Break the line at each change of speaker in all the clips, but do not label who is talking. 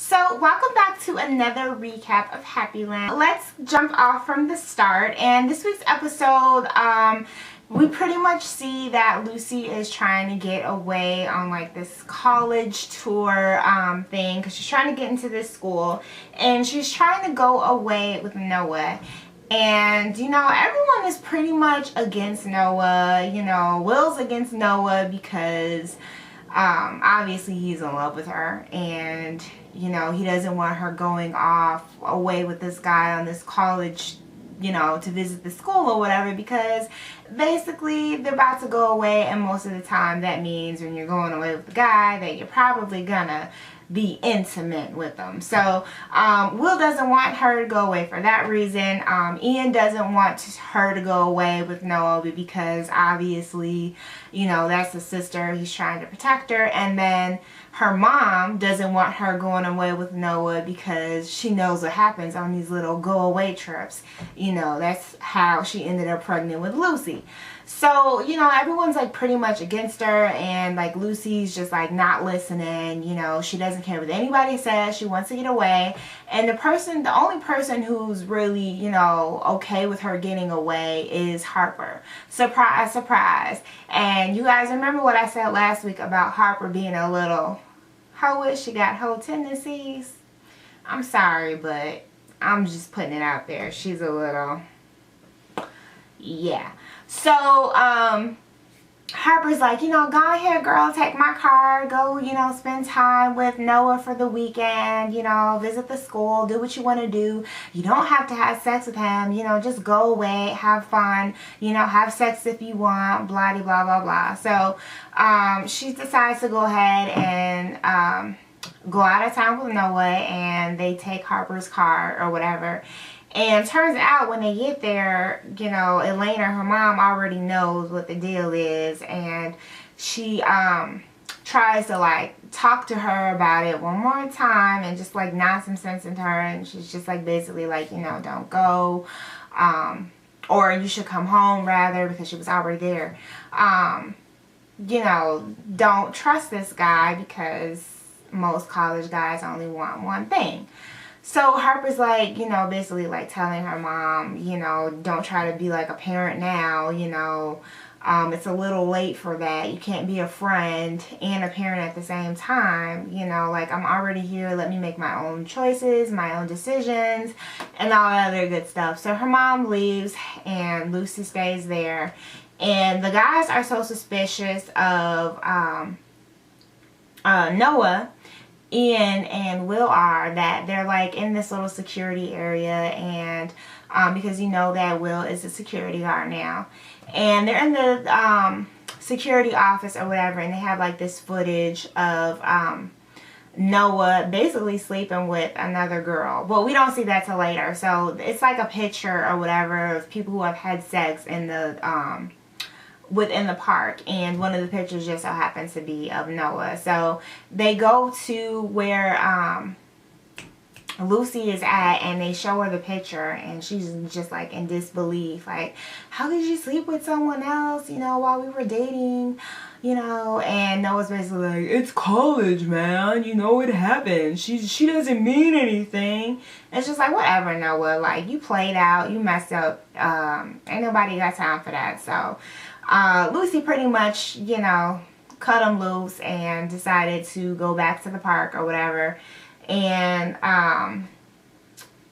So welcome back to another recap of Happyland. Let's jump off from the start. And this week's episode, we pretty much see that Lucy is trying to get away on like this college tour thing, because she's trying to get into this school and she's trying to go away with Noah. And you know, everyone is pretty much against Noah. You know, Will's against Noah because obviously he's in love with her, and you know, he doesn't want her going off away with this guy on this college, you know, to visit the school or whatever, because basically they're about to go away, and most of the time that means when you're going away with the guy that you're probably gonna be intimate with them. So Will doesn't want her to go away for that reason. Ian doesn't want her to go away with Noah because obviously, you know, that's his sister. He's trying to protect her. And then her mom doesn't want her going away with Noah because she knows what happens on these little go away trips. You know, that's how she ended up pregnant with Lucy. So, you know, everyone's like pretty much against her, and like Lucy's just like not listening. You know, she doesn't care what anybody says. She wants to get away. And the only person who's really, you know, okay with her getting away is Harper. Surprise, surprise. And you guys remember what I said last week about Harper being a little, how she got whole tendencies? I'm sorry, but I'm just putting it out there. She's a little, yeah. So, Harper's like, you know, go ahead, girl, take my car, go, you know, spend time with Noah for the weekend, you know, visit the school, do what you want to do. You don't have to have sex with him, you know, just go away, have fun, you know, have sex if you want, blah, blah, blah, blah. So, she decides to go ahead and, go out of town with Noah, and they take Harper's car or whatever. And turns out when they get there, you know, Elena, her mom, already knows what the deal is, and she tries to like talk to her about it one more time and just like nod some sense into her, and she's just like basically like, you know, don't go, or you should come home rather, because she was already there. You know, don't trust this guy because most college guys only want one thing. So Harper's like, you know, basically like telling her mom, you know, don't try to be like a parent now, you know, it's a little late for that. You can't be a friend and a parent at the same time, you know, like I'm already here, let me make my own choices, my own decisions, and all that other good stuff. So her mom leaves and Lucy stays there, and the guys are so suspicious of Noah, Ian and Will are, that they're like in this little security area, and because you know that Will is a security guard now, and they're in the security office or whatever, and they have like this footage of Noah basically sleeping with another girl. Well, we don't see that till later, so it's like a picture or whatever of people who have had sex in the within the park, and one of the pictures just so happens to be of Noah. So they go to where Lucy is at, and they show her the picture, and she's just like in disbelief, like, how could you sleep with someone else, you know, while we were dating, you know? And Noah's basically like, it's college, man, you know, it happens, she doesn't mean anything. It's just like, whatever, Noah, like, you played out, you messed up, ain't nobody got time for that. So Lucy pretty much, you know, cut him loose and decided to go back to the park or whatever. And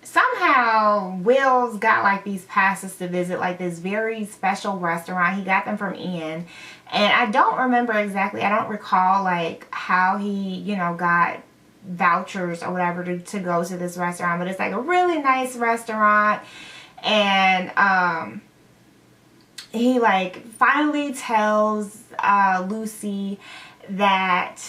somehow Will's got like these passes to visit like this very special restaurant. He got them from Ian, and I don't remember exactly, I don't recall like how he, you know, got vouchers or whatever to go to this restaurant, but it's like a really nice restaurant. And he like finally tells Lucy that,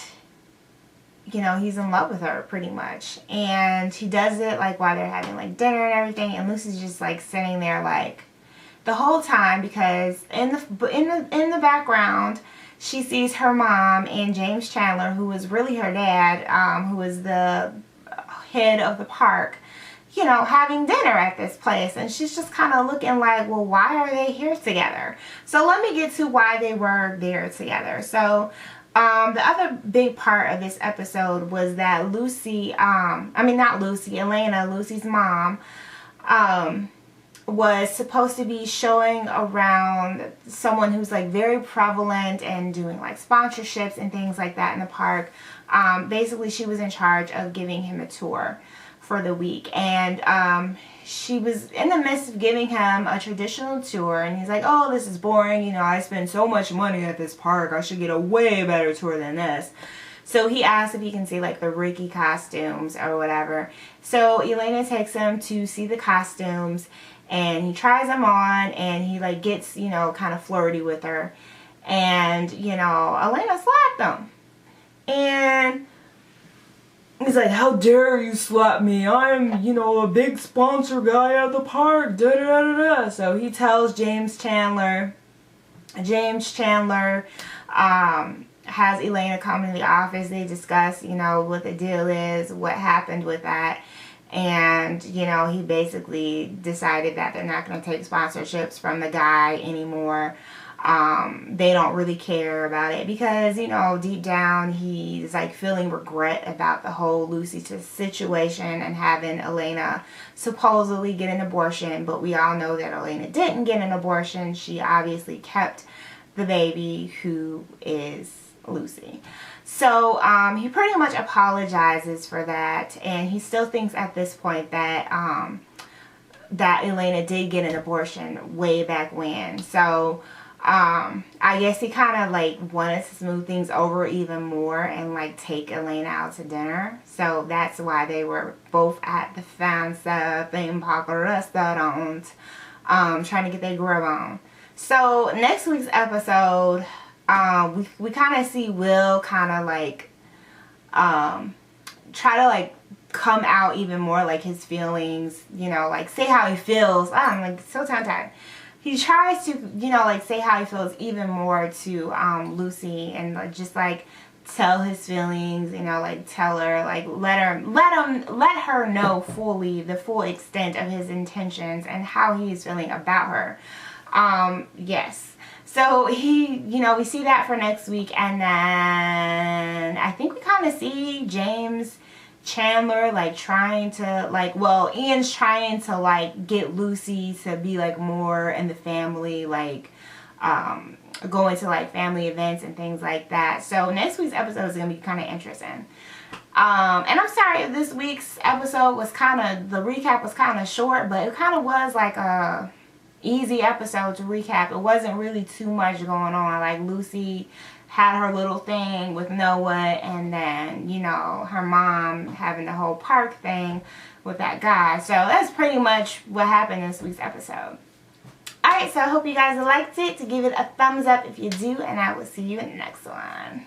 you know, he's in love with her pretty much, and he does it like while they're having like dinner and everything, and Lucy's just like sitting there like the whole time, because in the background she sees her mom and James Chandler, who is really her dad, who is the head of the park, you know, having dinner at this place, and she's just kind of looking like, well, why are they here together? So let me get to why they were there together. So The other big part of this episode was that Lucy, not Lucy, Elena, Lucy's mom, was supposed to be showing around someone who's like very prevalent and doing like sponsorships and things like that in the park. Basically, she was in charge of giving him a tour for the week, and she was in the midst of giving him a traditional tour, and he's like, oh, this is boring, you know, I spend so much money at this park, I should get a way better tour than this. So he asked if he can see like the Ricky costumes or whatever. So Elena takes him to see the costumes, and he tries them on, and he like gets, you know, kind of flirty with her, and, you know, Elena slapped him. And he's like, how dare you slap me? I'm, you know, a big sponsor guy at the park. Da, da, da, da. So he tells James Chandler. James Chandler has Elena come in the office. They discuss, you know, what the deal is, what happened with that. And, you know, he basically decided that they're not going to take sponsorships from the guy anymore. They don't really care about it because, you know, deep down he's like feeling regret about the whole Lucy situation and having Elena supposedly get an abortion, but we all know that Elena didn't get an abortion. She obviously kept the baby, who is Lucy. So he pretty much apologizes for that, and he still thinks at this point that that Elena did get an abortion way back when. So I guess he kind of like wanted to smooth things over even more and like take Elena out to dinner. So that's why they were both at the fancy theme park restaurant, trying to get their grub on. So next week's episode, we kind of see Will kind of like try to like come out even more, like his feelings, you know, like say how he feels. I'm like so tongue-tied. He tries to, you know, like say how he feels even more to Lucy, and like, just like tell his feelings, you know, like tell her, like let her know fully the full extent of his intentions and how he's feeling about her. Yes. So he, you know, we see that for next week, and then I think we kind of see James Chandler like trying to like, well, Ian's trying to like get Lucy to be like more in the family, like going to like family events and things like that. So next week's episode is gonna be kind of interesting. And I'm sorry if this week's episode was kind of, the recap was kind of short, but it kind of was like a easy episode to recap. It wasn't really too much going on. Like Lucy had her little thing with Noah, and then, you know, her mom having the whole park thing with that guy. So that's pretty much what happened in this week's episode. Alright, so I hope you guys liked it. To give it a thumbs up if you do, and I will see you in the next one.